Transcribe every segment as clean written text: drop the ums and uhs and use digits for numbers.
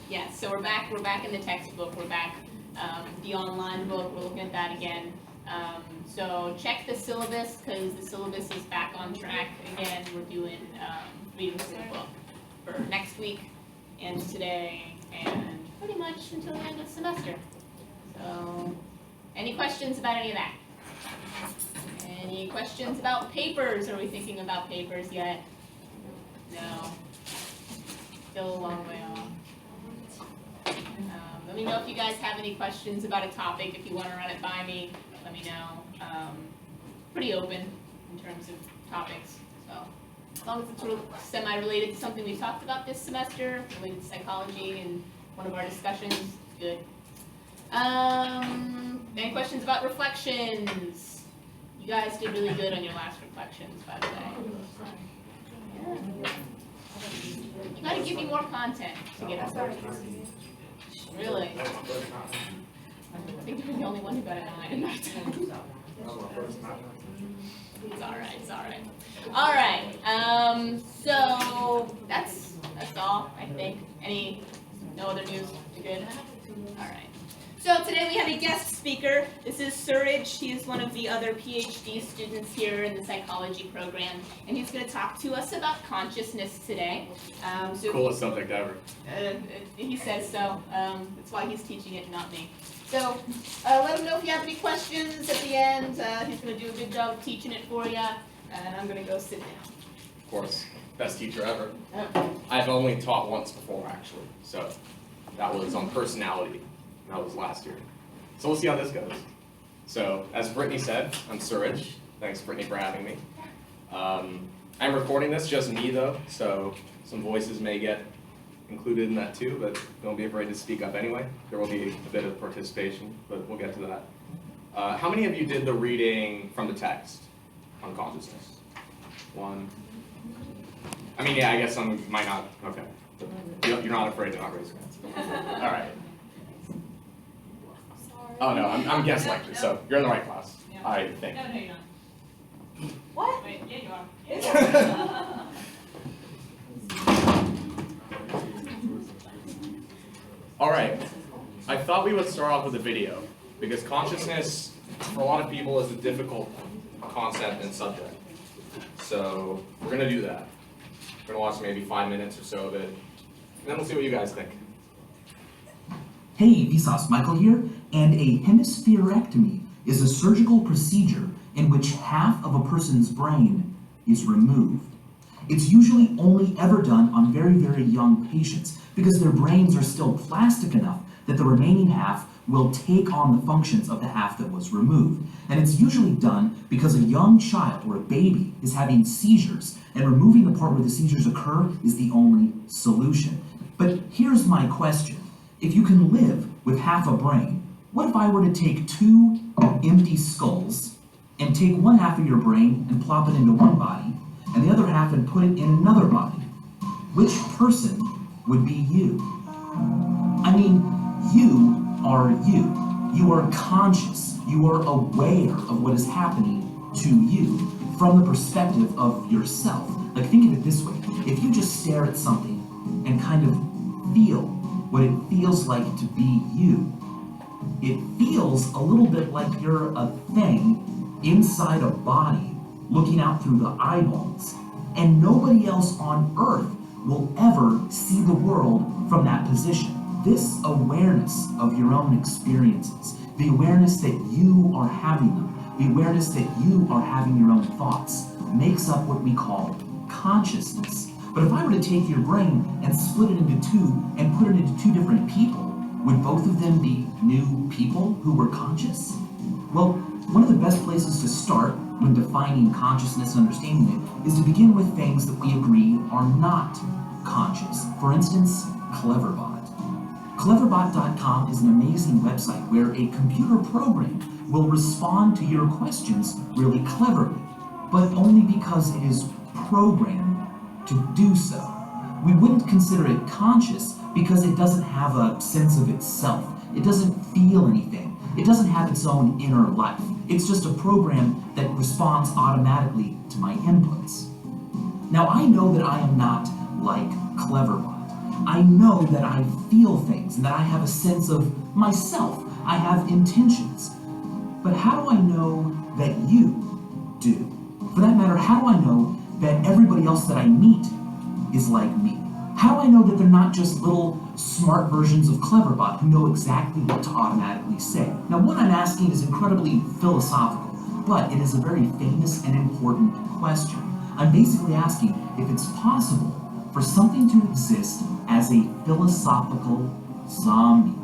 Yes, so we're back in the textbook, we're back, the online book, we're looking at that again. So check the syllabus, because the syllabus is back on track. Again, we're doing, reading through the book for next week and today and pretty much until the end of the semester. So, any questions about any of that? Any questions about papers? Are we thinking about papers yet? No. Still a long way off. Let me know if you guys have any questions about a topic. If you want to run it by me, let me know. Pretty open in terms of topics. So as long as it's sort of semi-related to something we talked about this semester, related to psychology and one of our discussions, good. Any questions about reflections? You guys did really good on your last reflections, by the way. Yeah. You gotta give me more content to get us started. Really? I think you're the only one who got a 9 in that time. It's alright, it's alright. Alright, so that's all, I think. No other news? You good? Alright. So today we have a guest speaker. This is Suraj. He is one of the other PhD students here in the psychology program, and he's going to talk to us about consciousness today. Coolest subject ever. He says so. That's why he's teaching it, not me. So let him know if you have any questions at the end. He's going to do a good job of teaching it for you, and I'm going to go sit down. Of course. Best teacher ever. Oh. I've only taught once before, actually. So that was on personality. That was last year. So we'll see how this goes. So, as Brittany said, I'm Suraj. Thanks, Brittany, for having me. I'm recording this, just me though, so some voices may get included in that too, but don't be afraid to speak up anyway. There will be a bit of participation, but we'll get to that. How many of you did the reading from the text on consciousness? One. I mean, yeah, I guess some might not. Okay. You're not afraid to not raise your hands. All right. Oh no, I'm guest lecture, so you're in the right class, I think. No, you're not. What? Wait, yeah, you are. All right, I thought we would start off with a video, because consciousness, for a lot of people, is a difficult concept and subject. So we're gonna do that. We're gonna watch maybe 5 minutes or so of it, and then we'll see what you guys think. Hey, Vsauce Michael here, and a hemispherectomy is a surgical procedure in which half of a person's brain is removed. It's usually only ever done on very, very young patients because their brains are still plastic enough that the remaining half will take on the functions of the half that was removed. And it's usually done because a young child or a baby is having seizures, and removing the part where the seizures occur is the only solution. But here's my question. If you can live with half a brain, what if I were to take 2 empty skulls and take one half of your brain and plop it into one body, and the other half and put it in another body? Which person would be you? I mean, you are you. You are conscious. You are aware of what is happening to you from the perspective of yourself. Like, think of it this way. If you just stare at something and kind of feel what it feels like to be you, it feels a little bit like you're a thing inside a body looking out through the eyeballs, and nobody else on earth will ever see the world from that position. This awareness of your own experiences, the awareness that you are having them, the awareness that you are having your own thoughts, makes up what we call consciousness. But if I were to take your brain and split it into 2 and put it into 2 different people, would both of them be new people who were conscious? Well, one of the best places to start when defining consciousness and understanding it is to begin with things that we agree are not conscious. For instance, Cleverbot. Cleverbot.com is an amazing website where a computer program will respond to your questions really cleverly, but only because it is programmed to do so. We wouldn't consider it conscious because it doesn't have a sense of itself. It doesn't feel anything. It doesn't have its own inner life. It's just a program that responds automatically to my inputs. Now, I know that I am not like Cleverbot. I know that I feel things and that I have a sense of myself. I have intentions. But how do I know that you do? For that matter, how do I know that everybody else that I meet is like me? How do I know that they're not just little smart versions of Cleverbot who know exactly what to automatically say? Now, what I'm asking is incredibly philosophical, but it is a very famous and important question. I'm basically asking if it's possible for something to exist as a philosophical zombie.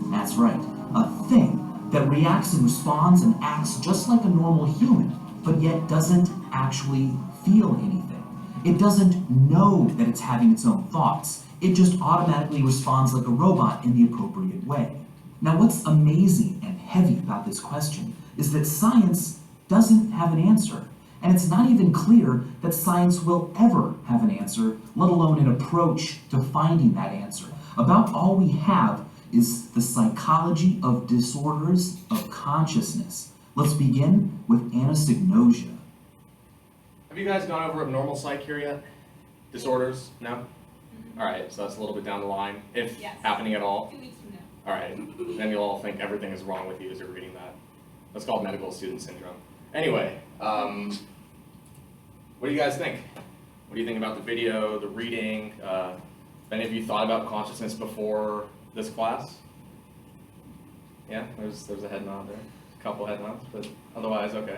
That's right, a thing that reacts and responds and acts just like a normal human, but yet doesn't actually feel anything. It doesn't know that it's having its own thoughts. It just automatically responds like a robot in the appropriate way. Now, what's amazing and heavy about this question is that science doesn't have an answer. And it's not even clear that science will ever have an answer, let alone an approach to finding that answer. About all we have is the psychology of disorders of consciousness. Let's begin with anosognosia. Have you guys gone over abnormal psych here yet? Disorders? No? Alright, so that's a little bit down the line, if Yes. happening at all. 2 weeks from now. Alright, then you'll all think everything is wrong with you as you're reading that. That's called medical student syndrome. Anyway, what do you guys think? What do you think about the video, the reading? Have any of you thought about consciousness before this class? Yeah, there's a head nod there. A couple head nods, but otherwise, okay.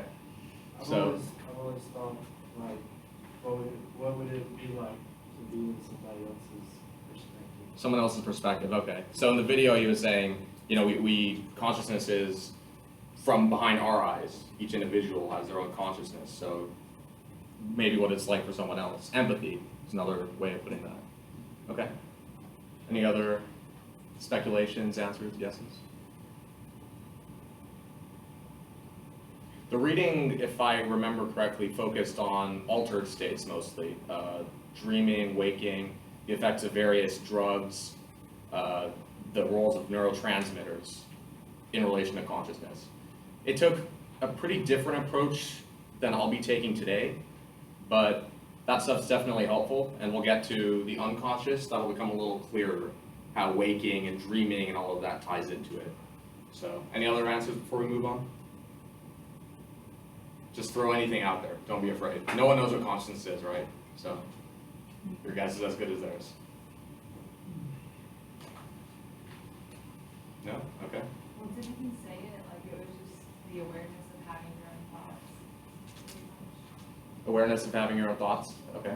I've So, always thought, like, what would it be like to be in somebody else's perspective? someone else's perspective, okay. So in the video he was saying, you know, we consciousness is from behind our eyes. Each individual has their own consciousness, so maybe what it's like for someone else. Empathy is another way of putting that. Okay. Any other speculations, answers, guesses? The reading, if I remember correctly, focused on altered states mostly, dreaming, waking, the effects of various drugs, the roles of neurotransmitters in relation to consciousness. It took a pretty different approach than I'll be taking today, but that stuff's definitely helpful, and we'll get to the unconscious. That'll become a little clearer, how waking and dreaming and all of that ties into it. So, any other answers before we move on? Just throw anything out there. Don't be afraid. No one knows what consciousness is, right? So, your guess is as good as theirs. No? Okay. Well, didn't he say it, like it was just the awareness of having your own thoughts? Pretty much. Awareness of having your own thoughts? Okay.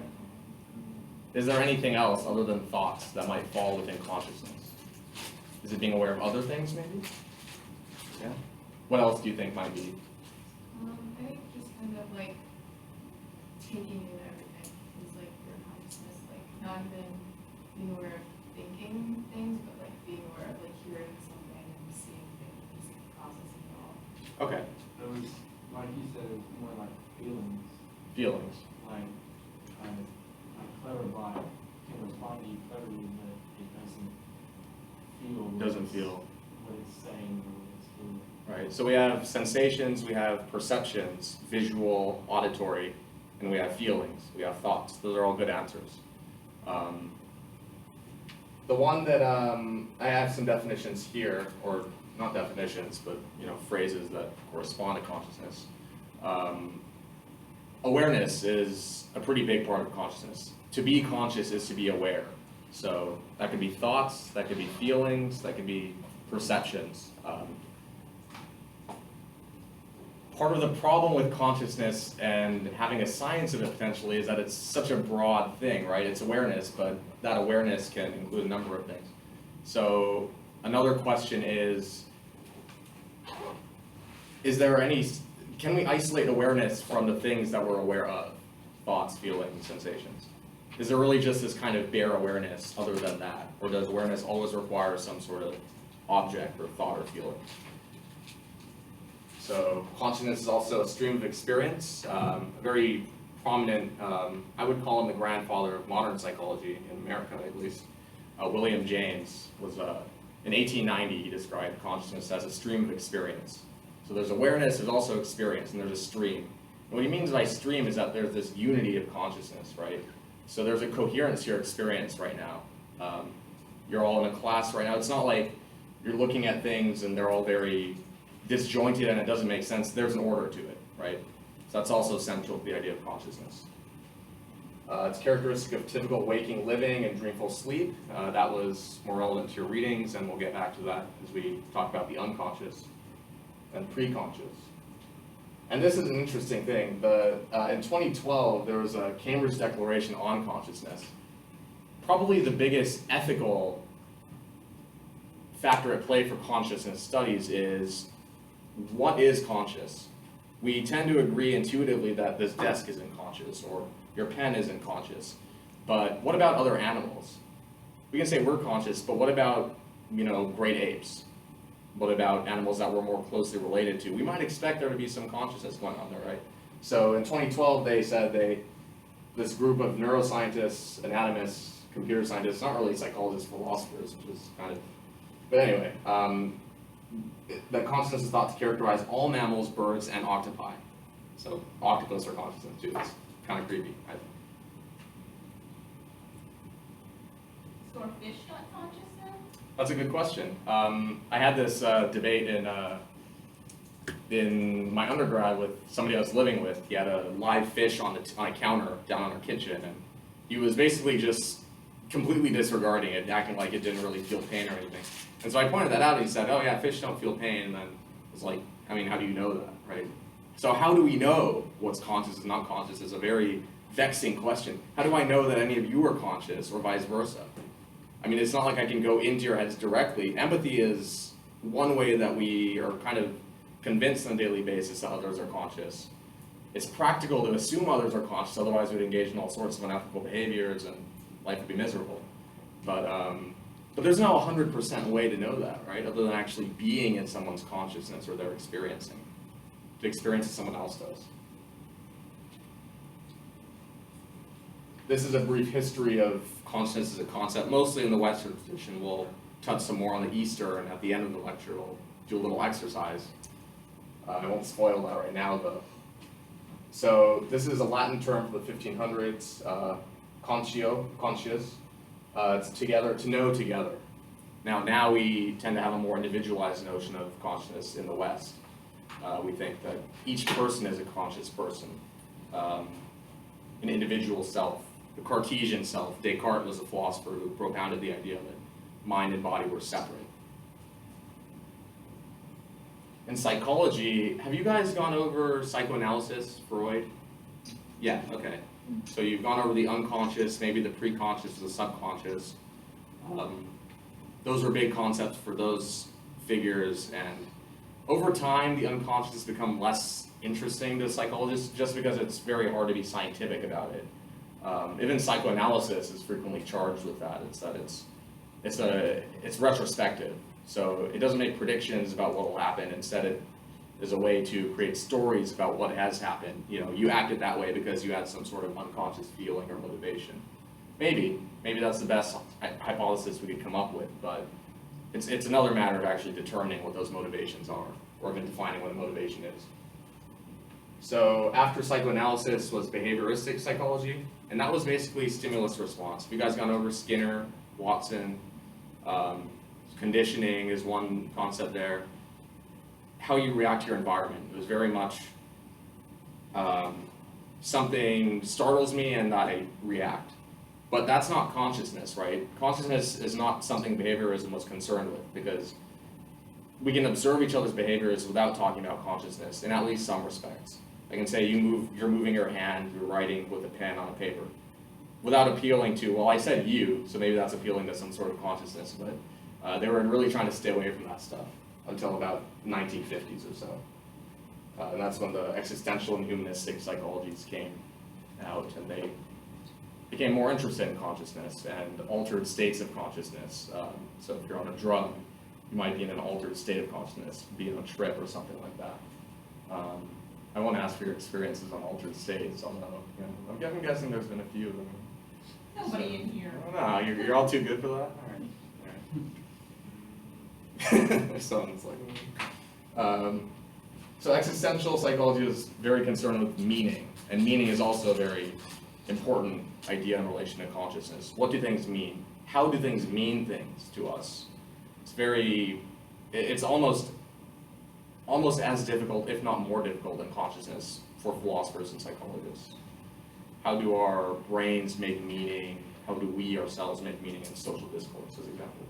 Is there anything else other than thoughts that might fall within consciousness? Is it being aware of other things, maybe? Yeah? What else do you think might be? I think just kind of like taking in everything is like your consciousness, like not even being aware of thinking things, but like being aware of like hearing something and seeing things, processing it all. Okay. It was, like you said, it was more like feelings, Feelings. like, Cleverbot can respond to you cleverly, but it Doesn't feel. what it's saying or what it's feeling. Right. So we have sensations, we have perceptions, visual, auditory, and we have feelings, we have thoughts. Those are all good answers. The one that I have some definitions here, or not definitions, but phrases that correspond to consciousness. Awareness is a pretty big part of consciousness. To be conscious is to be aware. So that could be thoughts, that could be feelings, that could be perceptions. Part of the problem with consciousness and having a science of it potentially is that it's such a broad thing, right? It's awareness, but that awareness can include a number of things. So another question is there any, can we isolate awareness from the things that we're aware of? Thoughts, feelings, sensations. Is there really just this kind of bare awareness other than that? Or does awareness always require some sort of object or thought or feeling? So consciousness is also a stream of experience, a very prominent, I would call him the grandfather of modern psychology, in America at least. William James was, in 1890, he described consciousness as a stream of experience. So there's awareness, there's also experience, and there's a stream. And what he means by stream is that there's this unity of consciousness, right? So there's a coherence to your experience right now. You're all in a class right now. It's not like you're looking at things and they're all very disjointed and it doesn't make sense. There's an order to it, right? So that's also central to the idea of consciousness. It's characteristic of typical waking living and dreamful sleep. That was more relevant to your readings, and we'll get back to that as we talk about the unconscious and pre-conscious. And this is an interesting thing. In 2012, there was a Cambridge Declaration on Consciousness. Probably the biggest ethical factor at play for consciousness studies is, what is conscious? We tend to agree intuitively that this desk isn't conscious, or your pen isn't conscious. But what about other animals? We can say we're conscious, but what about, great apes? What about animals that we're more closely related to? We might expect there to be some consciousness going on there, right? So in 2012, they said this group of neuroscientists, anatomists, computer scientists, not really psychologists, philosophers, which is kind of, but anyway, that consciousness is thought to characterize all mammals, birds, and octopi. So octopus are conscious too. It's kind of creepy, I think. So are fish not conscious then? That's a good question. I had this debate in my undergrad with somebody I was living with. He had a live fish on a counter down on our kitchen, and he was basically just completely disregarding it, acting like it didn't really feel pain or anything. And so I pointed that out, and he said, "Oh yeah, fish don't feel pain." And then I was like, how do you know that, right? So how do we know what's conscious and not conscious is a very vexing question. How do I know that any of you are conscious, or vice versa? It's not like I can go into your heads directly. Empathy is one way that we are kind of convinced on a daily basis that others are conscious. It's practical to assume others are conscious, otherwise we'd engage in all sorts of unethical behaviors and life would be miserable. But there's no 100% way to know that, right? Other than actually being in someone's consciousness or they're experiencing. To experience it, someone else does. This is a brief history of consciousness as a concept, mostly in the Western tradition. We'll touch some more on the Eastern, and at the end of the lecture we'll do a little exercise. I won't spoil that right now though. So this is a Latin term for the 1500s, conscious. It's together, to know together. Now we tend to have a more individualized notion of consciousness in the West. We think that each person is a conscious person, an individual self. The Cartesian self. Descartes was a philosopher who propounded the idea that mind and body were separate. In psychology, have you guys gone over psychoanalysis, Freud? Yeah, okay. So you've gone over the unconscious, maybe the preconscious, the subconscious. Those are big concepts for those figures, and over time the unconscious has become less interesting to psychologists just because it's very hard to be scientific about it. Even psychoanalysis is frequently charged with that. It's retrospective, so it doesn't make predictions about what will happen. Instead, it is a way to create stories about what has happened. You acted that way because you had some sort of unconscious feeling or motivation. Maybe that's the best hypothesis we could come up with, but it's another matter of actually determining what those motivations are, or even defining what a motivation is. So after psychoanalysis was behavioristic psychology, and that was basically stimulus response. Have you guys gone over Skinner, Watson? Conditioning is one concept there. How you react to your environment. It was very much something startles me and I react. But that's not consciousness, right? Consciousness is not something behaviorism was concerned with, because we can observe each other's behaviors without talking about consciousness in at least some respects. I can say you're moving your hand, you're writing with a pen on a paper, without appealing to, well, I said you, so maybe that's appealing to some sort of consciousness, but they were really trying to stay away from that stuff until about 1950s or so. And that's when the existential and humanistic psychologies came out, and they became more interested in consciousness and altered states of consciousness. So if you're on a drug, you might be in an altered state of consciousness, be on a trip or something like that. I won't ask for your experiences on altered states, although I'm guessing there's been a few of them. Nobody in here. No, you're all too good for that? All right. Someone's like, so existential psychology is very concerned with meaning, and meaning is also a very important idea in relation to consciousness. What do things mean? how do things mean things to us? It's almost as difficult, if not more difficult than consciousness for philosophers and psychologists. How do our brains make meaning? How do we ourselves make meaning in social discourse, as examples?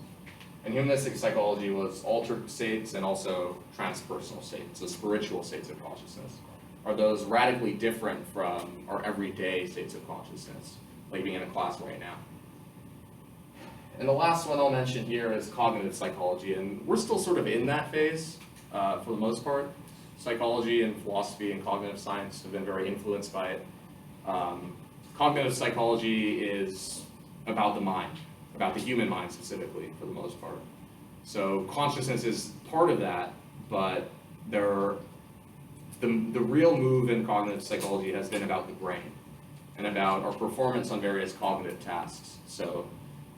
And humanistic psychology was altered states and also transpersonal states, so spiritual states of consciousness. Are those radically different from our everyday states of consciousness, like being in a class right now? And the last one I'll mention here is cognitive psychology, and we're still sort of in that phase for the most part. Psychology and philosophy and cognitive science have been very influenced by it. Cognitive psychology is about the mind, about the human mind specifically, for the most part. So consciousness is part of that, but the real move in cognitive psychology has been about the brain and about our performance on various cognitive tasks. So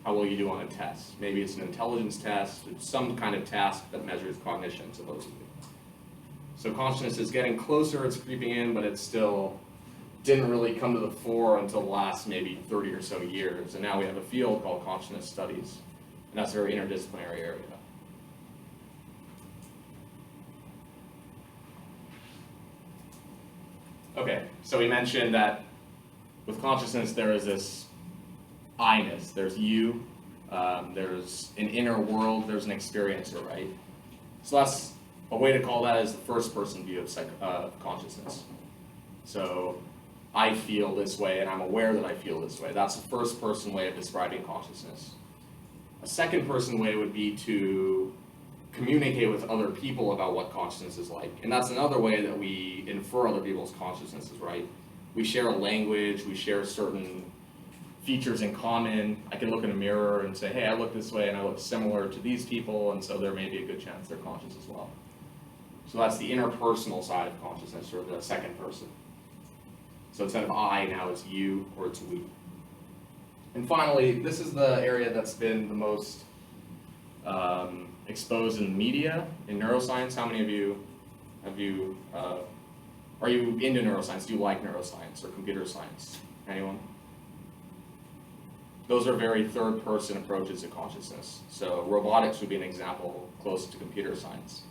how will you do on a test? Maybe it's an intelligence test, it's some kind of task that measures cognition, supposedly. So consciousness is getting closer, it's creeping in, but it still didn't really come to the fore until the last maybe 30 or so years. And now we have a field called consciousness studies, and that's a very interdisciplinary area. Okay, so we mentioned that with consciousness there is this I-ness, there's you, there's an inner world, there's an experiencer, right? So that's a way to call that is the first person view of consciousness. So I feel this way and I'm aware that I feel this way. That's the first person way of describing consciousness. A second person way would be to communicate with other people about what consciousness is like. And that's another way that we infer other people's consciousnesses, right? We share a language, we share certain features in common. I can look in a mirror and say, hey, I look this way and I look similar to these people, and so there may be a good chance they're conscious as well. So that's the interpersonal side of consciousness, or the second person. So instead of I, now it's you, or it's we. And finally, this is the area that's been the most exposed in media, in neuroscience. How many of you are you into neuroscience? Do you like neuroscience or computer science? Anyone? Those are very third-person approaches to consciousness. So robotics would be an example close to computer science.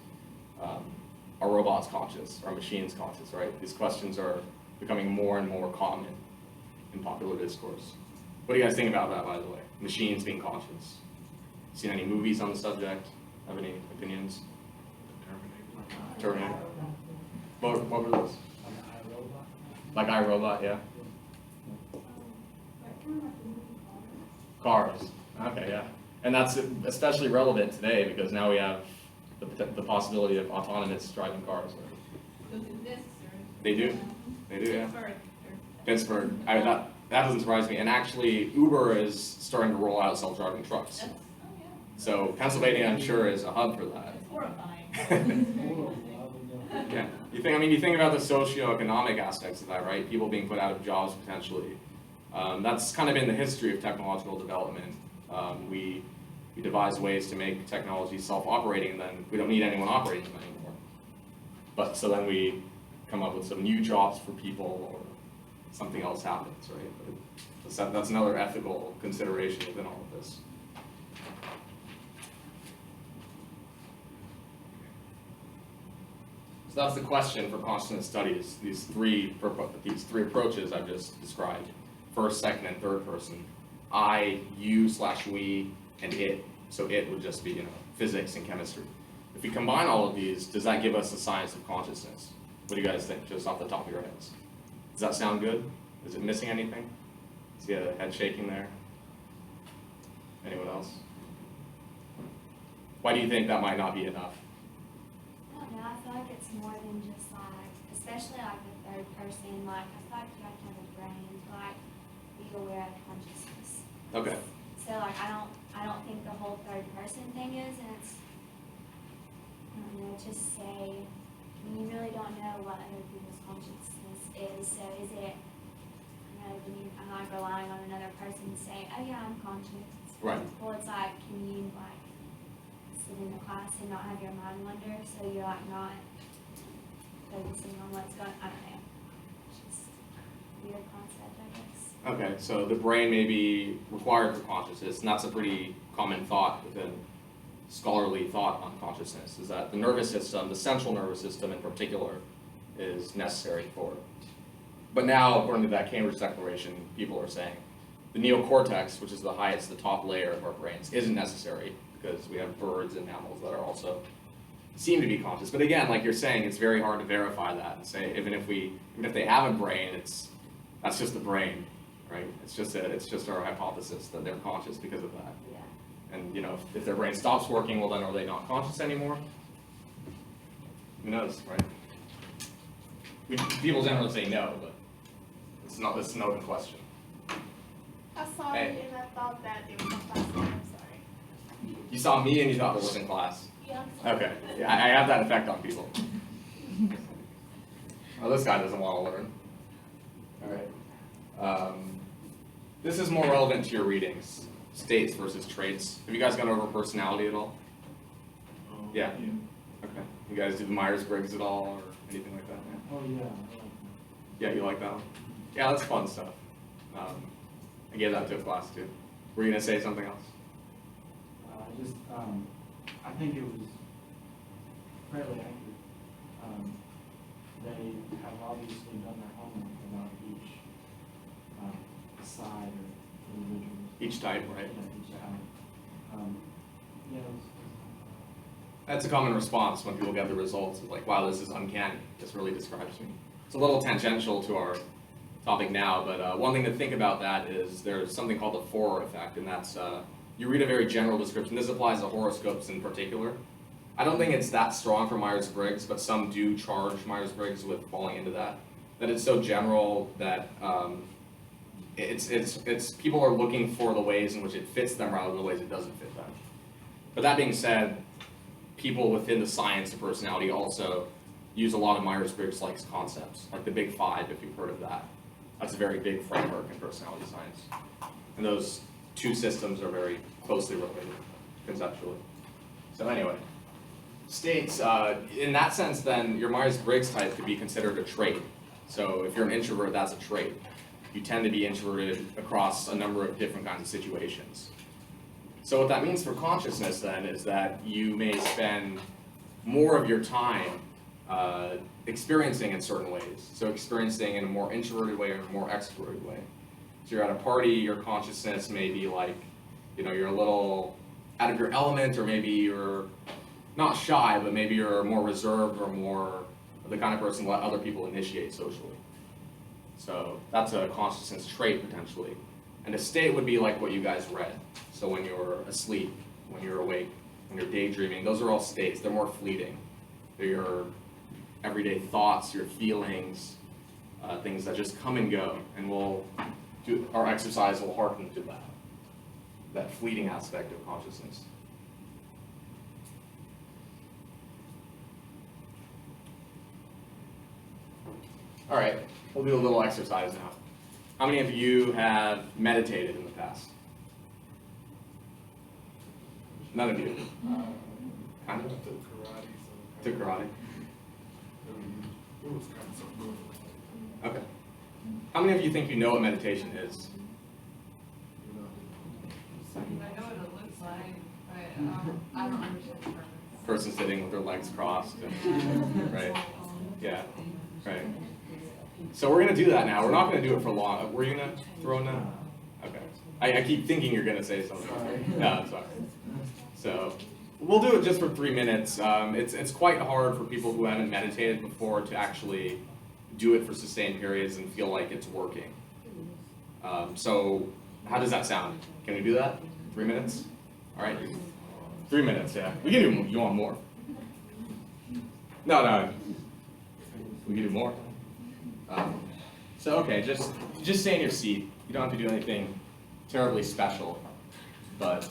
Are robots conscious? Are machines conscious, right? These questions are becoming more and more common in popular discourse. What do you guys think about that, by the way? Machines being conscious. Seen any movies on the subject? Have any opinions? Terminator. What were those? Like iRobot, yeah. Cars. Okay, yeah. And that's especially relevant today because now we have the possibility of autonomous driving cars. They do. They do, yeah. Pittsburgh. That doesn't surprise me. And actually, Uber is starting to roll out self-driving trucks. So Pennsylvania, I'm sure, is a hub for that. It's horrifying. Yeah. You think about the socioeconomic aspects of that, right? People being put out of jobs potentially. That's kind of been the history of technological development. We devise ways to make technology self-operating, and then we don't need anyone operating them anymore. But so then we come up with some new jobs for people, or something else happens, right? But that's another ethical consideration within all of this. So that's the question for consciousness studies, these three approaches I've just described. First, second, and third person. I, you / we, and it. So it would just be, physics and chemistry. If we combine all of these, does that give us the science of consciousness? What do you guys think, just off the top of your heads? Does that sound good? Is it missing anything? See a head shaking there? Anyone else? Why do you think that might not be enough? I don't know, I feel like it's more than just like, especially like the third person, like I feel like you have to have a brain to like be aware of consciousness. Okay. So like I don't think the whole third person thing is, and it's, I don't know, just say, you really don't know what other people's consciousness is, so is it, I'm like relying on another person to say, oh yeah, I'm conscious. Right. Well, it's like, can you like sit in the class and not have your mind wander, so you're like not focusing on what's going on? I don't know. It's just a weird concept, I guess. Okay, so the brain may be required for consciousness, and that's a pretty common thought within scholarly thought on consciousness, is that the nervous system, the central nervous system in particular, is necessary for it. But now, according to that Cambridge Declaration, people are saying the neocortex, which is the highest, the top layer of our brains, isn't necessary because we have birds and mammals that are also seem to be conscious. But again, like you're saying, it's very hard to verify that and say even if they have a brain, that's just the brain, right? It's just our hypothesis that they're conscious because of that. Yeah. And you know, if their brain stops working, well then are they not conscious anymore? Who knows, right? People generally say no, but it's an open question. I'm sorry, Hey. and I thought that it was a class. I'm sorry. You saw me and you thought it was in class. Yeah. Okay, yeah, I have that effect on people. Oh, this guy doesn't want to learn. All right. This is more relevant to your readings, states versus traits. Have you guys gone over personality at all? Yeah. Okay. You guys do the Myers-Briggs at all or anything like that? Yeah? Oh, yeah, I like Yeah, you like that one? Yeah, that's fun stuff. I gave that to a class too. Were you gonna say something else? that. I think it was fairly accurate. They have obviously done their homework about each side or individual. Each type, right? Yeah, each side. Yeah, it was. That's a common response when people get the results of like, wow, this is uncanny. This really describes me. It's a little tangential to our topic now, but one thing to think about that is there's something called the Forer effect, and that's you read a very general description. This applies to horoscopes in particular. I don't think it's that strong for Myers-Briggs, but some do charge Myers-Briggs with falling into that. That it's so general that it's people are looking for the ways in which it fits them rather than the ways it doesn't fit them. But that being said, people within the science of personality also use a lot of Myers-Briggs-like concepts, like the Big Five, if you've heard of that. That's a very big framework in personality science. And those two systems are very closely related conceptually. So anyway, states, in that sense then, your Myers-Briggs type could be considered a trait. So if you're an introvert, that's a trait. You tend to be introverted across a number of different kinds of situations. So what that means for consciousness then is that you may spend more of your time experiencing in certain ways. So experiencing in a more introverted way or a more extroverted way. So you're at a party, your consciousness may be like, you know, you're a little out of your element, or maybe you're not shy, but maybe you're more reserved or more the kind of person to let other people initiate socially. So that's a consciousness trait potentially. And a state would be like what you guys read. So when you're asleep, when you're awake, when you're daydreaming, those are all states. They're more fleeting. They're your everyday thoughts, your feelings, things that just come and go. And our exercise will harken to that fleeting aspect of consciousness. All right, we'll do a little exercise now. How many of you have meditated in the past? None of you. Kind of? Took karate, so. Took karate. It was kind of something. Okay. How many of you think you know what meditation is? I know what it looks like, but I don't understand the purpose. Person sitting with their legs crossed. And, right. Yeah. Right. So we're gonna do that now. We're not gonna do it for long. Were you gonna throw in that? Okay. I keep thinking you're gonna say something. Sorry. No, I'm sorry. So we'll do it just for 3 minutes. It's quite hard for people who haven't meditated before to actually do it for sustained periods and feel like it's working. So how does that sound? Can we do that? 3 minutes? All right. 3 minutes. Yeah. We can do. You want more? No. We can do more. So okay, just stay in your seat. You don't have to do anything terribly special, but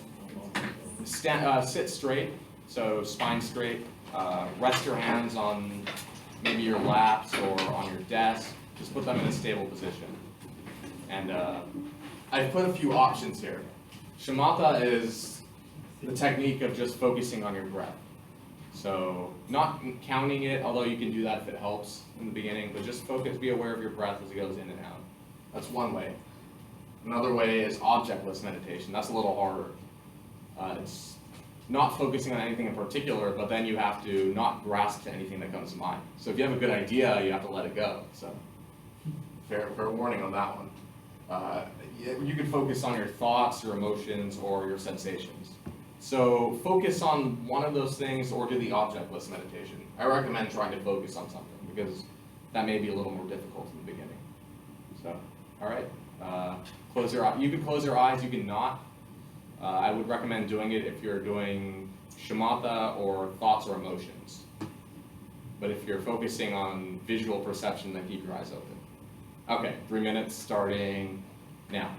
sit straight, so spine straight. Rest your hands on maybe your laps or on your desk. Just put them in a stable position. And I've put a few options here. Shamatha is the technique of just focusing on your breath. So not counting it, although you can do that if it helps in the beginning, but just focus, be aware of your breath as it goes in and out. That's one way. Another way is objectless meditation. That's a little harder. It's not focusing on anything in particular, but then you have to not grasp to anything that comes to mind. So if you have a good idea, you have to let it go. So fair warning on that one. You could focus on your thoughts, your emotions, or your sensations. So focus on one of those things or do the objectless meditation. I recommend trying to focus on something because that may be a little more difficult in the beginning. So, all right, close your eyes. You can close your eyes, you can not. I would recommend doing it if you're doing shamatha or thoughts or emotions. But if you're focusing on visual perception, then keep your eyes open. Okay, 3 minutes starting now.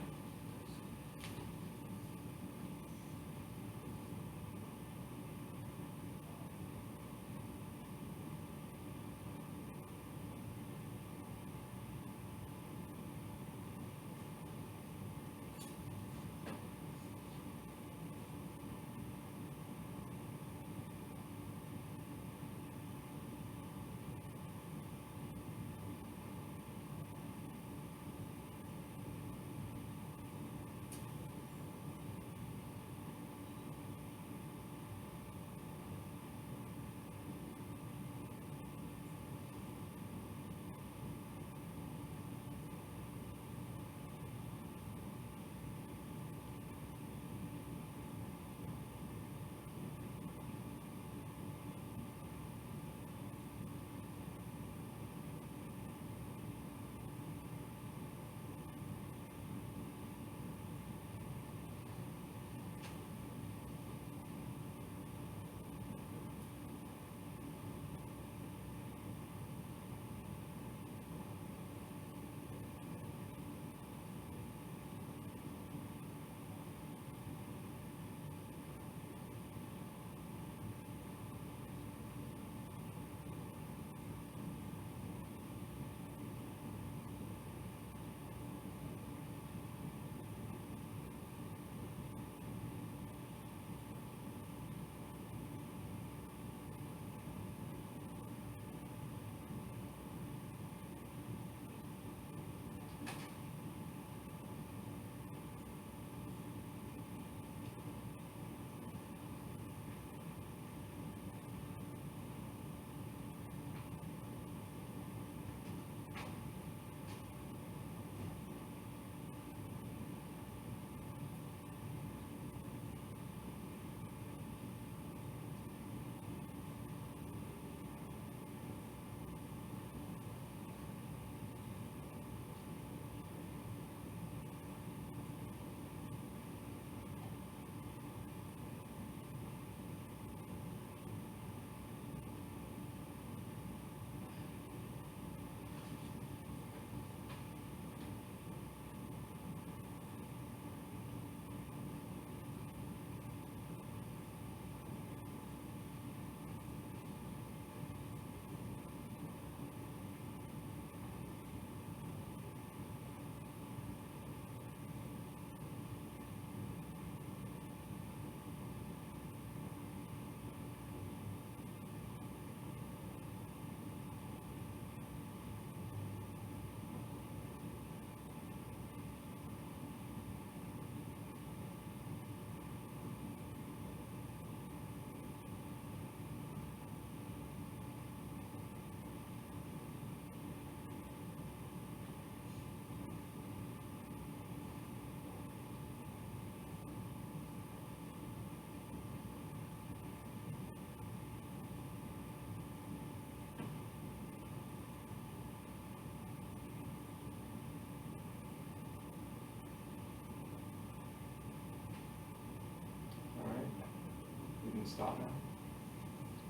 Can stop now.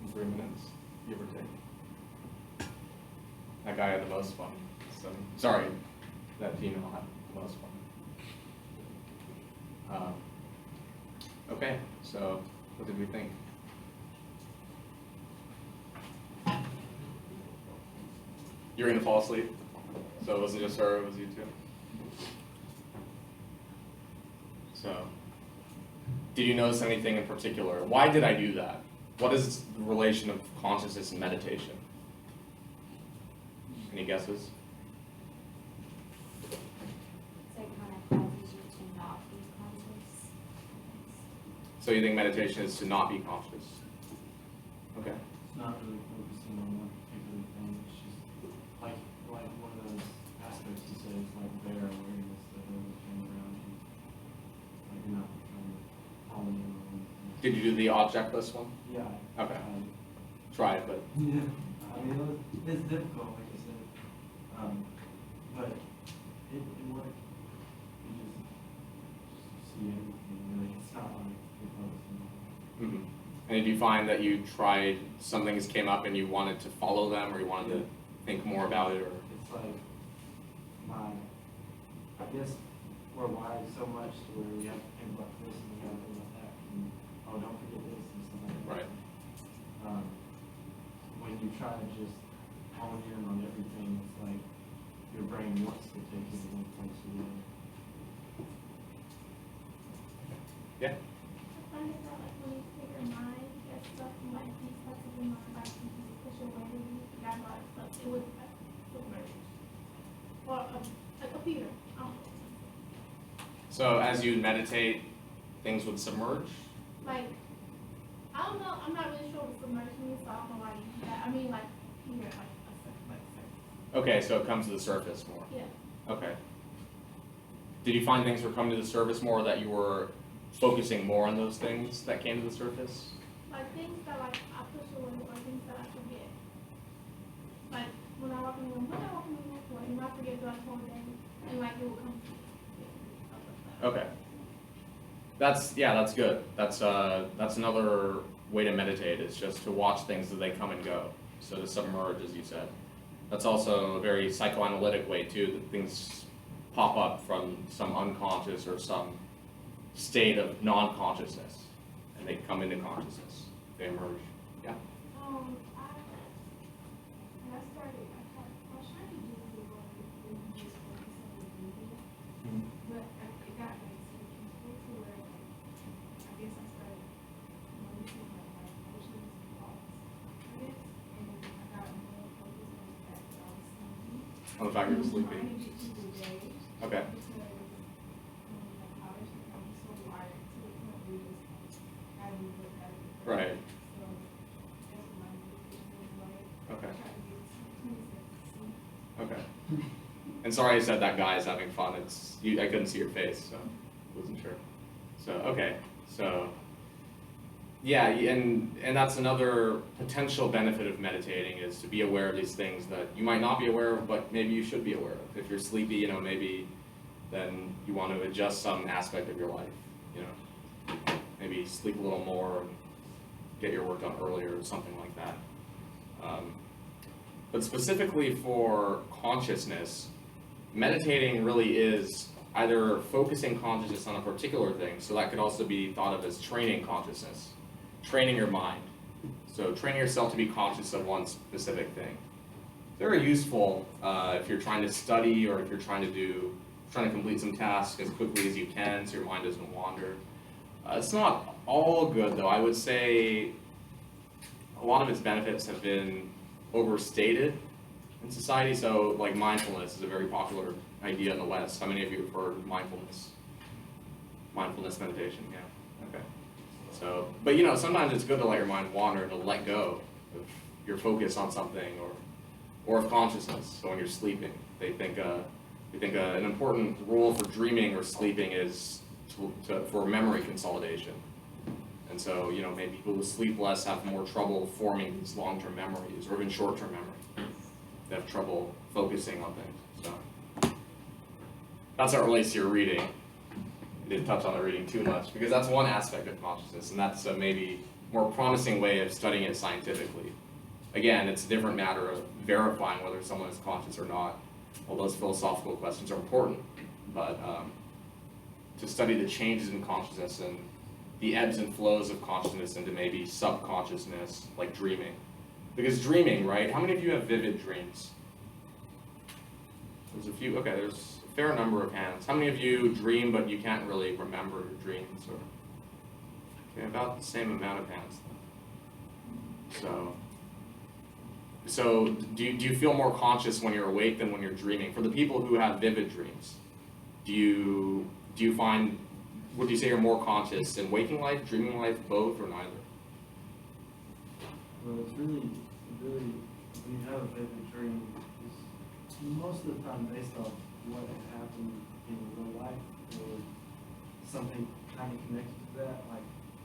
In 3 minutes, give or take. That guy had the most fun. So, sorry, that female had the most fun. Okay, so what did we think? You're gonna fall asleep? So it wasn't just her, it was you too? So, did you notice anything in particular? Why did I do that? What is the relation of consciousness and meditation? Any guesses? So it kind of causes So you think meditation is to not be conscious? Okay. It's not really focusing on one particular thing, it's just like one of those aspects you said, it's like bare awareness of everything around you. Like you're not trying to hone in on anything. Did you do the object list one? Yeah. Okay. Try it, but Yeah, I mean, it's difficult, like I said, but it worked. You just see everything, really, it's not like you're focusing on. mhm. And did you find that you tried, some things came up and you wanted to follow them, or you wanted to think more about it, or? It's like I guess we're wired so much to where we have to think about this and we have to think about that, and, oh, don't forget this and stuff like that. Right. When you try to just hone in on everything, it's like your brain wants to take you to one place or the other. Yeah. I find it that like when you take your mind, get stuff in like deep parts of your mind, like you just push away, you got a lot of stuff, it would like submerge. Or like a Peter, So as you meditate, things would submerge? like, I don't know, I'm not really sure what submerge means, so I don't know why you use that, I mean like Peter, like a surface. Okay, so it comes to the surface more. Yeah, Okay. Did you find things were coming to the surface more, that you were focusing more on those things that came to the surface? like things that like I push away or things that I forget. Like when I walk in the room, for, and I forget throughout the whole day, and like it will come to me. Stuff like that. Okay. That's good. That's another way to meditate, is just to watch things as they come and go. So to submerge, as you said. That's also a very psychoanalytic way too, that things pop up from some unconscious or some state of non-consciousness, and they come into consciousness. They emerge. Yeah. I was trying to do the work in just focus on the breathing, Mhm. but it got like so confused to where like, I guess I started noticing like my emotions and thoughts on it, and I got more focused on the fact that I was sleeping. On the fact you're Trying sleeping. to get through the day. Okay. Because like obviously I'm so wired to the point where you just having to look at it. Right. So that's what my meditation was like. Okay. Try to get 20 seconds of sleep. Okay. And sorry I said that guy's having fun. I couldn't see your face, so wasn't sure. So okay. So yeah, and that's another potential benefit of meditating, is to be aware of these things that you might not be aware of, but maybe you should be aware of. If you're sleepy, maybe then you want to adjust some aspect of your life. Maybe sleep a little more, and get your work done earlier, or something like that. But specifically for consciousness, meditating really is either focusing consciousness on a particular thing, so that could also be thought of as training consciousness, training your mind. So training yourself to be conscious of one specific thing. Very useful if you're trying to study, or if you're trying to complete some tasks as quickly as you can so your mind doesn't wander. It's not all good though. I would say a lot of its benefits have been overstated in society. So like mindfulness is a very popular idea in the West. How many of you have heard of mindfulness? Mindfulness meditation, yeah, okay. So, but sometimes it's good to let your mind wander and to let go of your focus on something, or of consciousness. So when you're sleeping, they think an important rule for dreaming or sleeping is for memory consolidation. And so, maybe people who sleep less have more trouble forming these long-term memories, or even short-term memory. They have trouble focusing on things. So that's how it relates to your reading. I didn't touch on the reading too much, because that's one aspect of consciousness, and that's a maybe more promising way of studying it scientifically. Again, it's a different matter of verifying whether someone is conscious or not. All those philosophical questions are important, but to study the changes in consciousness and the ebbs and flows of consciousness into maybe subconsciousness, like dreaming. Because dreaming, right? How many of you have vivid dreams? There's a few. Okay, there's a fair number of hands. How many of you dream but you can't really remember your dreams? Or okay, about the same amount of hands. So do you feel more conscious when you're awake than when you're dreaming? For the people who have vivid dreams, do you find would you say you're more conscious in waking life, dreaming life, both, or neither? Well, it's really, when you have a vivid dream, it's most of the time based off what had happened in real life, or something kind of connected to that, like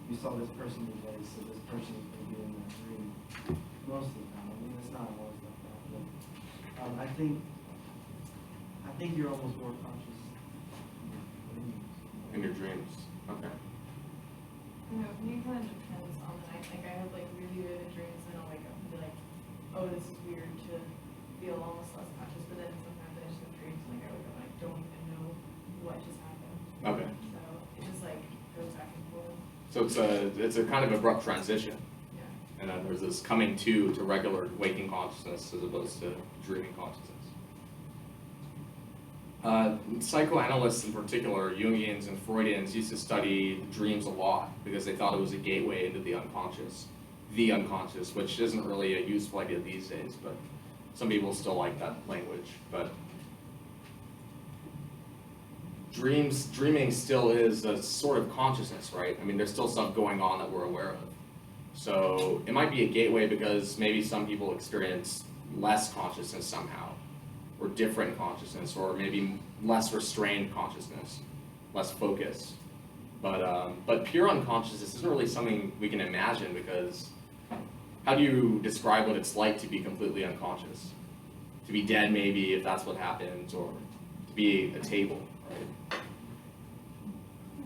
you saw this person today, so this person is going to be in that dream. Most of the time, I mean, it's not always like that, but I think you're almost more conscious In your dreams? Okay. You know, for me, it kind of depends on the night. Like, I have like really vivid dreams, and I'll wake up and be like, oh, this is weird to feel almost less conscious. But then sometimes I just have dreams, and like I wake up and I don't even know what just happened. Okay. So it just like goes back and forth. So it's a kind of abrupt transition. Yeah. And then there's this coming to regular waking consciousness as opposed to dreaming consciousness. Psychoanalysts in particular, Jungians and Freudians, used to study dreams a lot because they thought it was a gateway into the unconscious, which isn't really a useful idea these days, but some people still like that language. But dreaming still is a sort of consciousness, right? I mean, there's still stuff going on that we're aware of. So it might be a gateway because maybe some people experience less consciousness somehow, or different consciousness, or maybe less restrained consciousness, less focus. But pure unconsciousness isn't really something we can imagine, because how do you describe what it's like to be completely unconscious? To be dead, maybe, if that's what happens, or to be a table, right?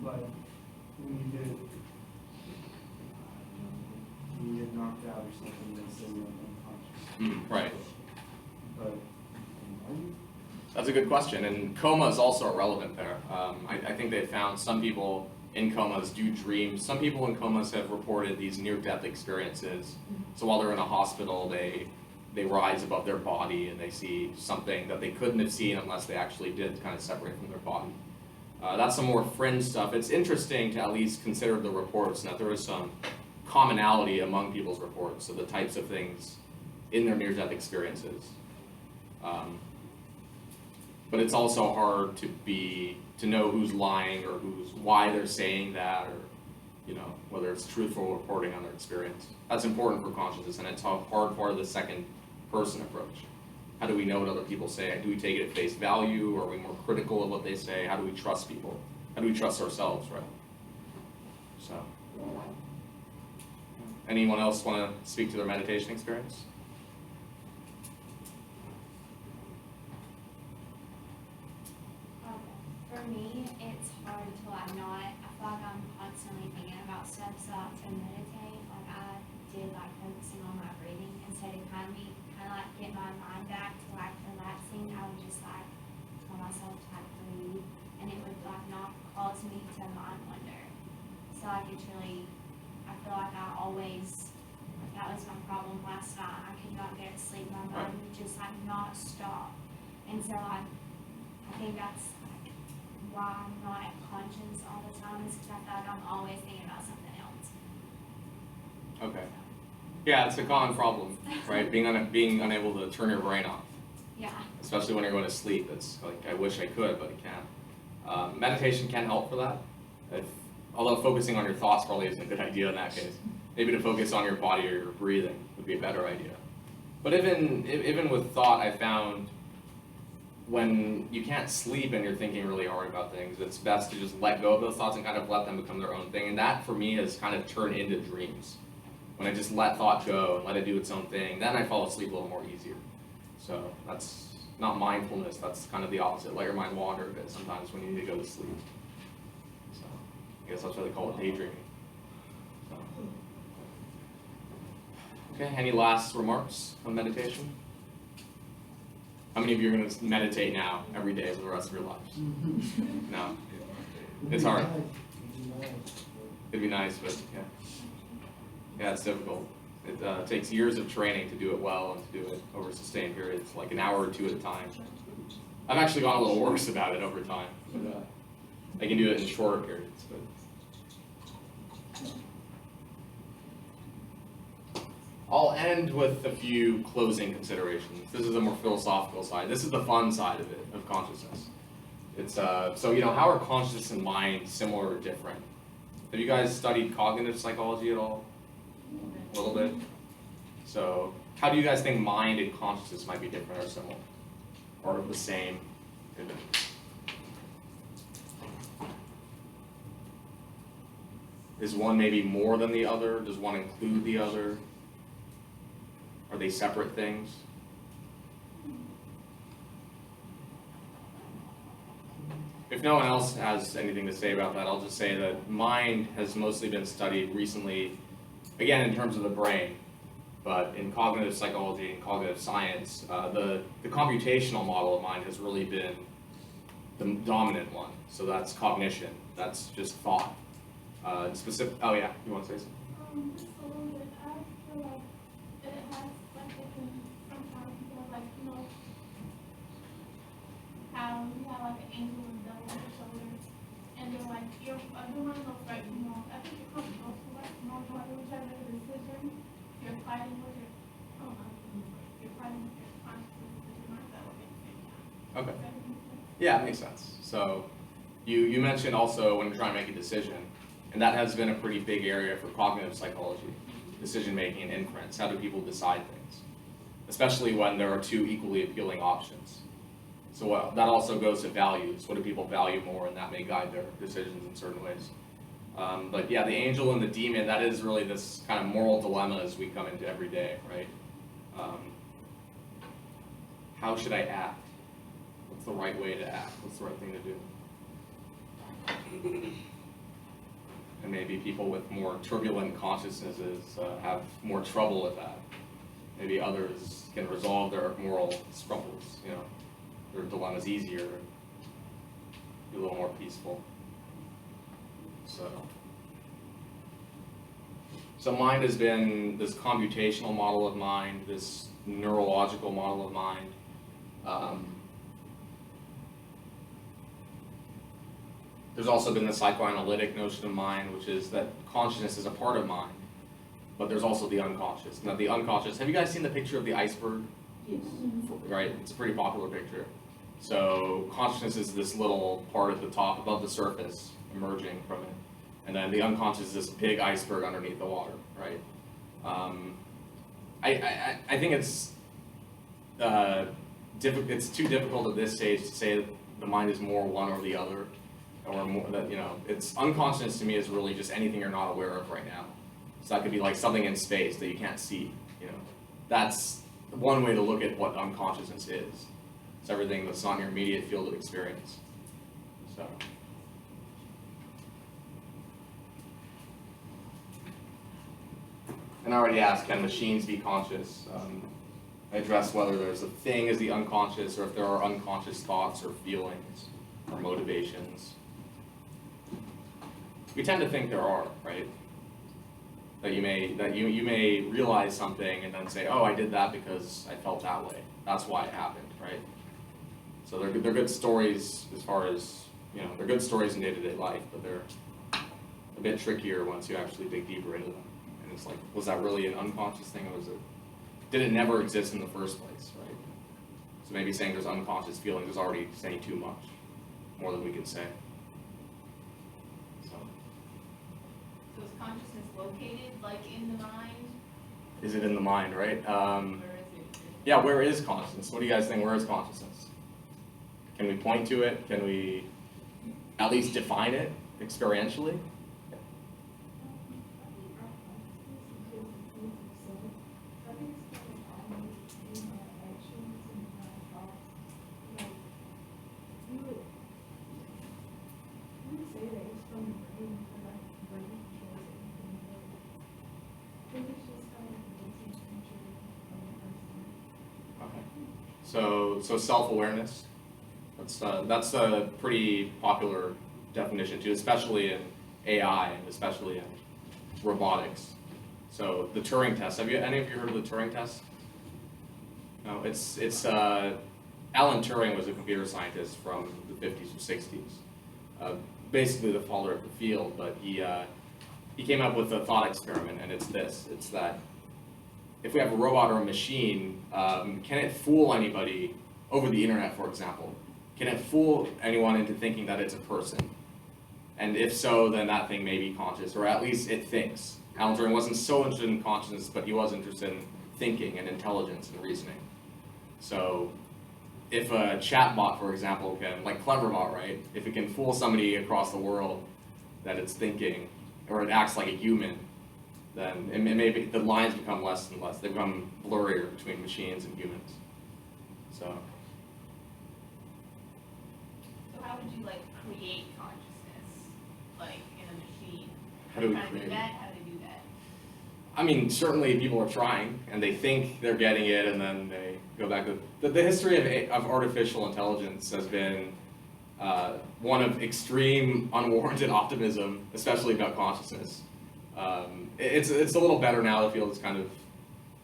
But when you get knocked out or something, they say you're unconscious. Right. But are you? That's a good question, and coma is also relevant there. I think they found some people in comas do dream. Some people in comas have reported these near-death experiences. So while they're in a hospital, they rise above their body and they see something that they couldn't have seen unless they actually did kind of separate from their body. That's some more fringe stuff. It's interesting to at least consider the reports, and that there is some commonality among people's reports, so the types of things in their near-death experiences. But it's also hard to know who's lying, or why they're saying that, or whether it's truthful reporting on their experience. That's important for consciousness, and it's a hard part of the second person approach. How do we know what other people say? Do we take it at face value, or are we more critical of what they say? How do we trust people? How do we trust ourselves, right? So, anyone else want to speak to their meditation experience? For me, it's hard to like not, I feel like I'm constantly thinking about stuff, so I like to meditate, like I did like focusing on my breathing, instead of kind of like get my mind back to like relaxing, I would just like tell myself to like breathe, and it would like not cause me to mind wander. So like it's really, I feel like that was my problem last night, I could not get to sleep, my mind would just like not stop, and so like, I think that's why I'm not conscious all the time, is because I feel like I'm always thinking about something else. Okay. Yeah, it's a common problem, right? Being unable to turn your brain off, Yeah. especially when you're going to sleep. It's like, I wish I could, but I can't. Meditation can help for that. Although focusing on your thoughts probably isn't a good idea in that case. Maybe to focus on your body or your breathing would be a better idea. But even with thought, I found when you can't sleep and you're thinking really hard about things, it's best to just let go of those thoughts and kind of let them become their own thing. And that, for me, has kind of turned into dreams. When I just let thought go and let it do its own thing, then I fall asleep a little more easier. So that's not mindfulness, that's kind of the opposite. Let your mind wander a bit sometimes when you need to go to sleep. So I guess that's why they call it daydreaming. So. Okay, any last remarks on meditation? How many of you are going to meditate now every day for the rest of your lives? No. It's hard. It'd be nice, but yeah. Yeah, it's difficult. It takes years of training to do it well and to do it over sustained periods, like an hour or two at a time. I've actually gone a little worse about it over time. But, I can do it in shorter periods. But I'll end with a few closing considerations. This is a more philosophical side. This is the fun side of it, of consciousness. It's so you know, how are consciousness and mind similar or different? Have you guys studied cognitive psychology at all? A little bit. So how do you guys think mind and consciousness might be different or similar, or the same? Is one maybe more than the other? Does one include the other? Are they separate things? If no one else has anything to say about that, I'll just say that mind has mostly been studied recently, again in terms of the brain, but in cognitive psychology and cognitive science, the computational model of mind has really been the dominant one. So that's cognition, that's just thought. Specific. Oh yeah, you want to say something? Just a little bit, I feel like it has, like, it can sometimes feel like, you know, how you have like an angel and devil on your shoulder, and then like, you're doing those, like, you know, I think it comes close to like, you know, whichever decision, you're fighting with your, oh, you're fighting with your consciousness, with your mindset at the same time. Okay. Does that make sense? Yeah, it makes sense. So you mentioned also when you're trying to make a decision, and that has been a pretty big area for cognitive psychology, decision making and inference. How do people decide things? Especially when there are two equally appealing options. So that also goes to values. What do people value more, and that may guide their decisions in certain ways. But yeah, the angel and the demon, that is really this kind of moral dilemma as we come into every day, right? How should I act? What's the right way to act? What's the right thing to do? And maybe people with more turbulent consciousnesses have more trouble with that. Maybe others can resolve their moral struggles, you know, their dilemmas easier, be a little more peaceful. So mind has been this computational model of mind, this neurological model of mind. There's also been the psychoanalytic notion of mind, which is that consciousness is a part of mind, but there's also the unconscious. Now the unconscious, have you guys seen the picture of the iceberg? Yes. Right, it's a pretty popular picture. So consciousness is this little part at the top above the surface, emerging from it. And then the unconscious is this big iceberg underneath the water, right? I think it's it's too difficult at this stage to say that the mind is more one or the other. Or more that, you know, it's unconscious to me is really just anything you're not aware of right now. So that could be like something in space that you can't see, you know. That's one way to look at what unconsciousness is. It's everything that's not in your immediate field of experience. So. And I already asked, can machines be conscious? I addressed whether there's a thing as the unconscious or if there are unconscious thoughts or feelings or motivations. We tend to think there are, right? That you may realize something and then say, oh, I did that because I felt that way. That's why it happened, right? So they're good stories as far as, you know, they're good stories in day-to-day life, but they're a bit trickier once you actually dig deeper into them. And it's like, was that really an unconscious thing, or did it never exist in the first place, right? So maybe saying there's unconscious feelings is already saying too much, more than we can say. So is consciousness located like in the mind? Is it in the mind, right? Or is it? Yeah, where is consciousness? What do you guys think? Where is consciousness? Can we point to it? Can we at least define it experientially? So self-awareness, that's a pretty popular definition too, especially in AI and especially in robotics. So the Turing test, have any of you heard of the Turing test? No, it's Alan Turing was a computer scientist from the 50s or 60s, basically the father of the field, but he came up with a thought experiment, and it's that if we have a robot or a machine, can it fool anybody over the internet, for example? can it fool anyone into thinking that it's a person? And if so, then that thing may be conscious, or at least it thinks. Alan Turing wasn't so interested in consciousness, but he was interested in thinking and intelligence and reasoning. So if a chatbot, for example, can, like Cleverbot, right? If it can fool somebody across the world that it's thinking, or it acts like a human, then it may be, the lines become less and less. They become blurrier between machines and humans. So how would you like create consciousness, like in a machine? how do we How to create do it? that? How do they do that? I mean, certainly people are trying, and they think they're getting it, and then they go back to the history of artificial intelligence has been one of extreme, unwarranted optimism, especially about consciousness. It's a little better now. The field has kind of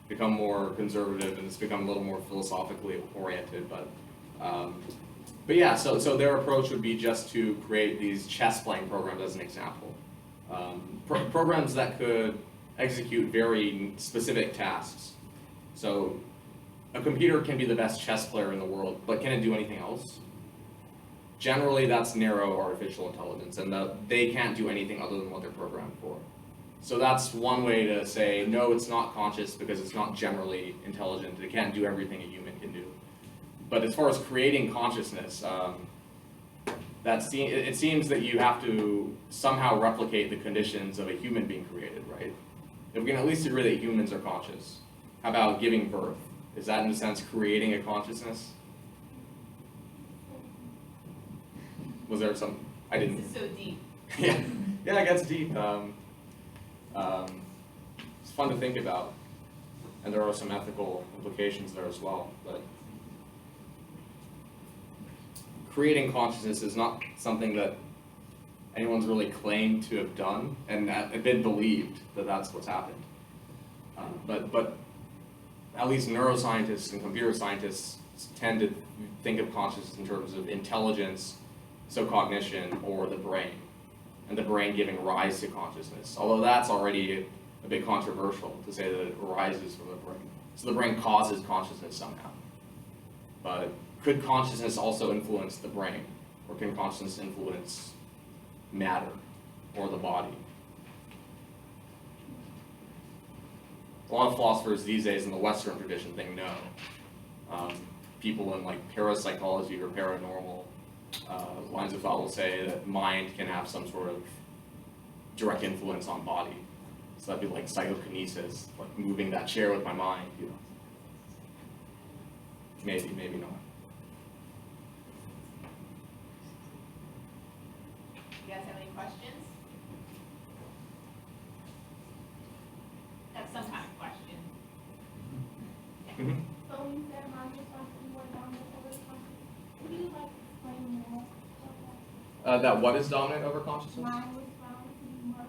become more conservative, and it's become a little more philosophically oriented. But yeah, so their approach would be just to create these chess-playing programs as an example, programs that could execute very specific tasks. So a computer can be the best chess player in the world, but can it do anything else? Generally, that's narrow artificial intelligence, and they can't do anything other than what they're programmed for. So that's one way to say, no, it's not conscious because it's not generally intelligent. It can't do everything a human can do. But as far as creating consciousness, it seems that you have to somehow replicate the conditions of a human being created, right? If we can at least agree that humans are conscious, how about giving birth? Is that in a sense creating a consciousness? Was there some, I didn't. This is so deep. Yeah, yeah, it gets deep. It's fun to think about, and there are some ethical implications there as well. But creating consciousness is not something that anyone's really claimed to have done, and been believed that that's what's happened. But at least neuroscientists and computer scientists tend to think of consciousness in terms of intelligence, so cognition, or the brain, and the brain giving rise to consciousness. Although that's already a bit controversial to say that it arises from the brain. So the brain causes consciousness somehow. But could consciousness also influence the brain? Or can consciousness influence matter or the body? A lot of philosophers these days in the Western tradition think no. People in like parapsychology or paranormal lines of thought will say that mind can have some sort of direct influence on body. So that'd be like psychokinesis, like moving that chair with my mind, you know. Maybe, maybe not. You guys have any questions? Have some kind of question. Mm-hmm. So you said mine was something more dominant over conscious. Could you like explain more about that? That what is dominant over consciousness? Mine was found to be more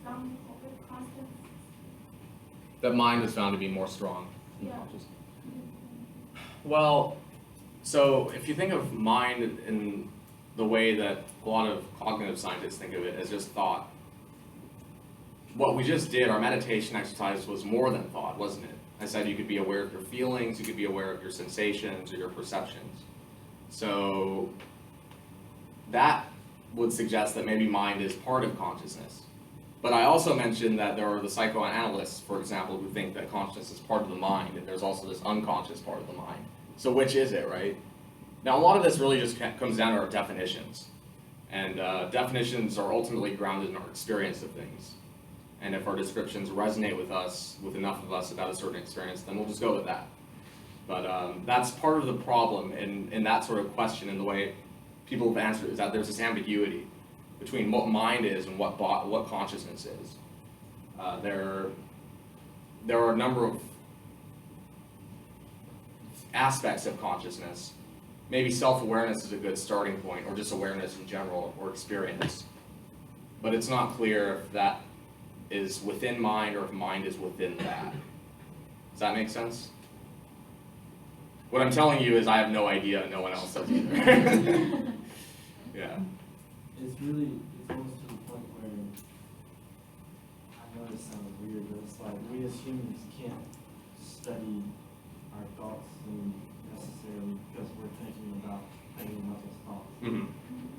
dominant over conscious. That mind is found to be more strong than Yeah. consciousness. Well, so if you think of mind in the way that a lot of cognitive scientists think of it as just thought, what we just did, our meditation exercise, was more than thought, wasn't it? I said you could be aware of your feelings, you could be aware of your sensations or your perceptions. So that would suggest that maybe mind is part of consciousness. But I also mentioned that there are the psychoanalysts, for example, who think that consciousness is part of the mind, and there's also this unconscious part of the mind. So which is it, right? Now, a lot of this really just comes down to our definitions. And definitions are ultimately grounded in our experience of things. And if our descriptions resonate with us, with enough of us about a certain experience, then we'll just go with that. But that's part of the problem in that sort of question, and the way people have answered is that there's this ambiguity between what mind is and what consciousness is. There are a number of aspects of consciousness. Maybe self-awareness is a good starting point, or just awareness in general, or experience. But it's not clear if that is within mind or if mind is within that. Does that make sense? What I'm telling you is I have no idea, no one else does either. Yeah. It's almost to the point where, I know this sounds weird, but it's like we as humans can't study our thoughts necessarily because we're thinking about anyone else's thoughts. Mhm.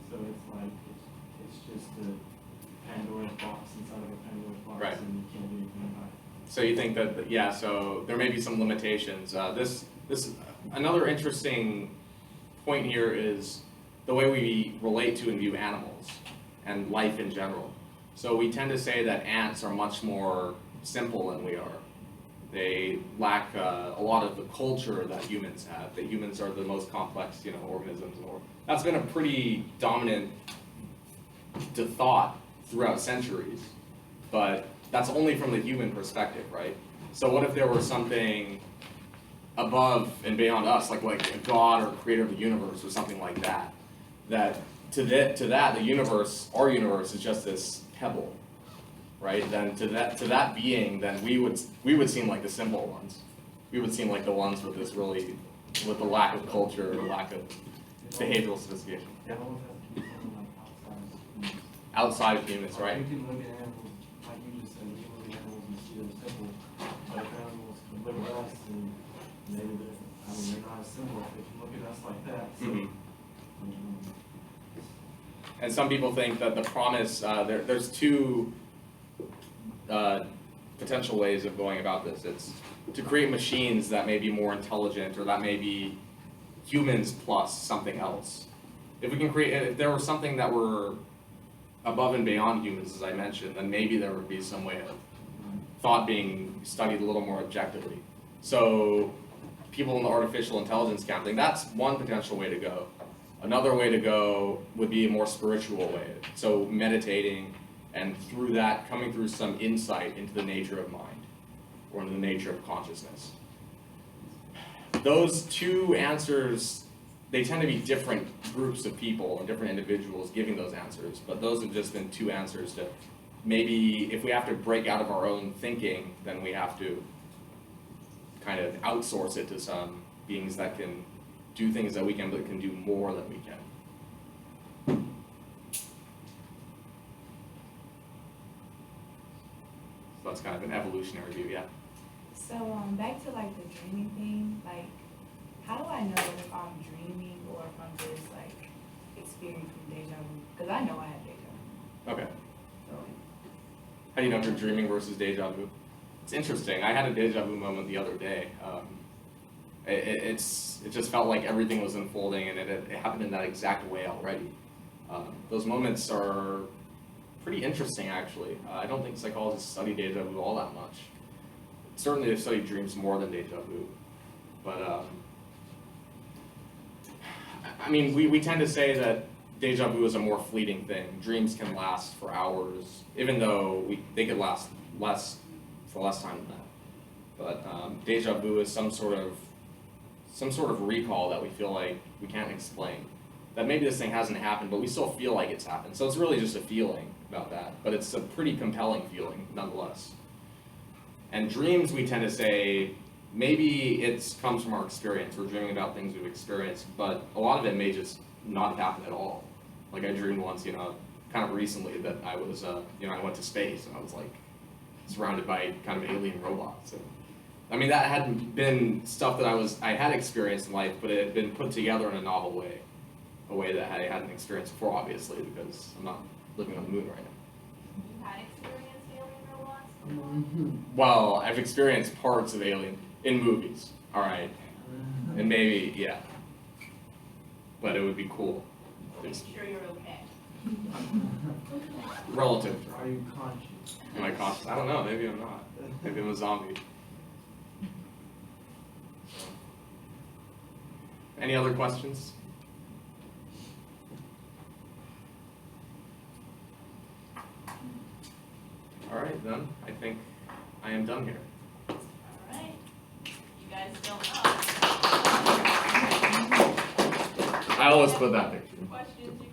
So it's like, it's just a Pandora's box inside of a Pandora's box, Right. and you can't do anything about it. So you think that, yeah, so there may be some limitations. Another interesting point here is the way we relate to and view animals and life in general. So we tend to say that ants are much more simple than we are. They lack a lot of the culture that humans have, that humans are the most complex, organisms in the world. That's been a pretty dominant thought throughout centuries, but that's only from the human perspective, right? So what if there were something above and beyond us, like a God or creator of the universe or something like that, that to that the universe, our universe, is just this pebble, right? Then to that being, then we would seem like the simple ones. We would seem like the ones with the lack of culture, the lack of behavioral sophistication. It almost has to be something like outside. Outside of humans, right? You can look at animals, like you just said, you can look at animals and see them simple, but if animals can look at us and maybe they're not as simple, if they can look at us like that, so. Mhm. And some people think that the promise, there's two potential ways of going about this. It's to create machines that may be more intelligent, or that may be humans plus something else. If there was something that were above and beyond humans, as I mentioned, then maybe there would be some way of thought being studied a little more objectively. So people in the artificial intelligence camp think that's one potential way to go. Another way to go would be a more spiritual way. So meditating, and through that coming through some insight into the nature of mind, or into the nature of consciousness. Those two answers, they tend to be different groups of people and different individuals giving those answers, but those have just been two answers to maybe if we have to break out of our own thinking, then we have to kind of outsource it to some beings that can do things that we can, but can do more than we can. So that's kind of an evolutionary view, yeah. So, back to like the dreaming thing, like, how do I know if I'm dreaming or if I'm just like experiencing deja vu? Because I know I have deja vu. Okay. So, How do you know if you're dreaming versus deja vu? It's interesting. I had a deja vu moment the other day. It just felt like everything was unfolding, and it happened in that exact way already. Those moments are pretty interesting, actually. I don't think psychologists study deja vu all that much. Certainly they study dreams more than deja vu. But, I mean, we tend to say that deja vu is a more fleeting thing. Dreams can last for hours, even though they could last for less time than that. But deja vu is some sort of recall that we feel like we can't explain. That maybe this thing hasn't happened, but we still feel like it's happened. So it's really just a feeling about that, but it's a pretty compelling feeling nonetheless. And dreams, we tend to say, maybe it comes from our experience. We're dreaming about things we've experienced, but a lot of it may just not happen at all. Like I dreamed once, kind of recently that I was, I went to space and I was like surrounded by kind of alien robots. And, I mean, that hadn't been stuff that I had experienced in life, but it had been put together in a novel way. A way that I hadn't experienced before, obviously, because I'm not living on the moon right now. You had experienced alien robots before? Well, I've experienced parts of Alien in movies, alright? And maybe, yeah. But it would be cool. Make sure you're okay. Relative. Are you conscious? Am I conscious? I don't know, maybe I'm not. Maybe I'm a zombie. Any other questions? Alright then, I think I am done here. Alright, you guys don't know. I always put that picture. Questions you